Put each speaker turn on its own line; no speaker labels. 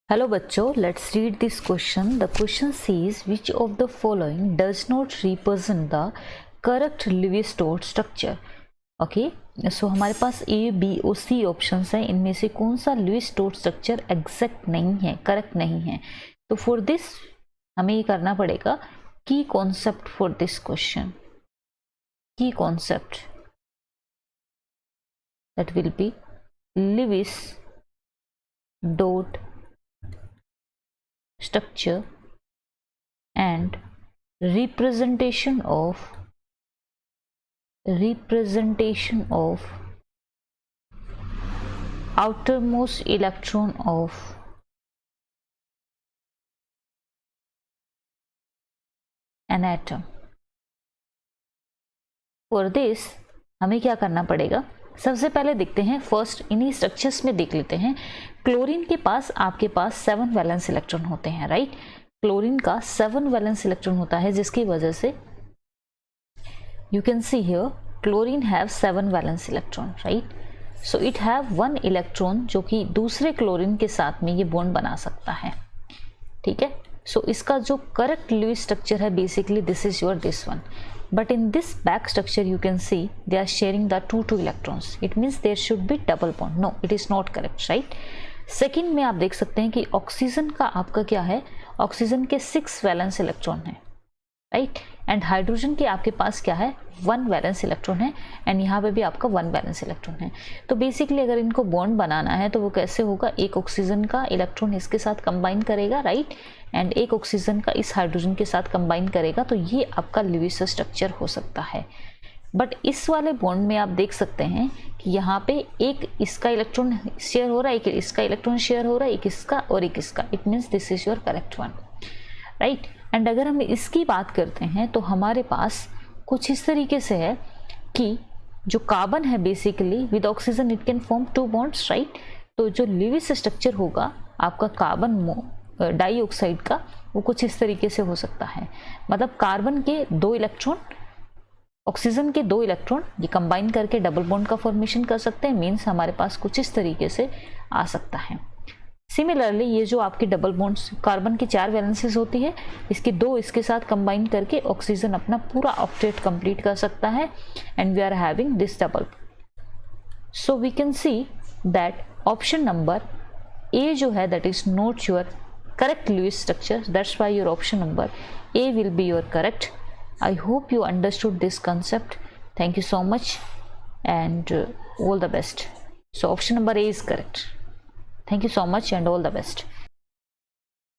Hello बच्चों, let's read this question. The question says which of the following does not represent the correct Levi Strauss structure. Okay, so हमारे पास ए, B और सी options हैं. इनमें से कौन सा लेवी-स्ट्रोड स्ट्रक्चर एग्जैक्ट नहीं है, करेक्ट नहीं है? तो फॉर दिस हमें ये करना पड़ेगा की कॉन्सेप्ट फॉर दिस क्वेश्चन. की concept that will be levy-strode structure and representation of outermost electron of an atom. For this हमें क्या करना पड़ेगा? सबसे पहले देखते हैं, फर्स्ट इन्हीं स्ट्रक्चर्स में देख लेते हैं. क्लोरीन के पास आपके पास 7 वैलेंस इलेक्ट्रॉन होते हैं, राइट? क्लोरीन का 7 वैलेंस इलेक्ट्रॉन होता है, जिसकी वजह से you can see here chlorine have 7 valence electron, right? So it have 1 electron जो कि दूसरे क्लोरीन के साथ में ये बॉन्ड बना सकता है. ठीक है, सो इसका जो करेक्ट लेवी स्ट्रक्चर है basically this is your this one. But in this back structure you can see they are sharing the 2 electrons. It means there should be double bond. No, it is not correct, right? Second में आप देख सकते हैं कि oxygen का आपका क्या है, ऑक्सीजन के 6 वैलेंस इलेक्ट्रॉन है, राइट? एंड हाइड्रोजन के आपके पास क्या है, 1 वैलेंस इलेक्ट्रॉन है, एंड यहाँ पे भी आपका 1 वैलेंस इलेक्ट्रॉन है. तो बेसिकली अगर इनको बॉन्ड बनाना है तो वो कैसे होगा, एक ऑक्सीजन का इलेक्ट्रॉन इसके साथ कंबाइन करेगा, राइट? एंड एक ऑक्सीजन का इस हाइड्रोजन के साथ कंबाइन करेगा, तो ये आपका लेविस स्ट्रक्चर हो सकता है. बट इस वाले बॉन्ड में आप देख सकते हैं कि यहाँ पे एक इसका इलेक्ट्रॉन शेयर हो रहा है, एक इसका इलेक्ट्रॉन शेयर हो रहा है, एक इसका और एक इसका. It means this is your correct one, right? And अगर हम इसकी बात करते हैं तो हमारे पास कुछ इस तरीके से है कि जो कार्बन है basically with oxygen it can form 2 bonds, right? तो जो लेविस स्ट्रक्चर होगा आपका कार्बन डाइऑक्साइड का, वो कुछ इस तरीके से हो सकता है. मतलब कार्बन के 2 इलेक्ट्रॉन, ऑक्सीजन के 2 इलेक्ट्रॉन ये कंबाइन करके डबल बॉन्ड का फॉर्मेशन कर सकते हैं. मीन्स हमारे पास कुछ इस तरीके से आ सकता है. सिमिलरली ये जो आपके डबल बॉन्ड्स, कार्बन की 4 वैलेंसीज होती है, इसके 2 इसके साथ कंबाइन करके ऑक्सीजन अपना पूरा ऑक्टेट कंप्लीट कर सकता है, and we are having this double. So we can see that option number A जो है that is not your correct Lewis structure. That's why your option number A will be your correct. I hope you understood this concept. Thank you so much and all the best. So option number A is correct. Thank you so much and all the best.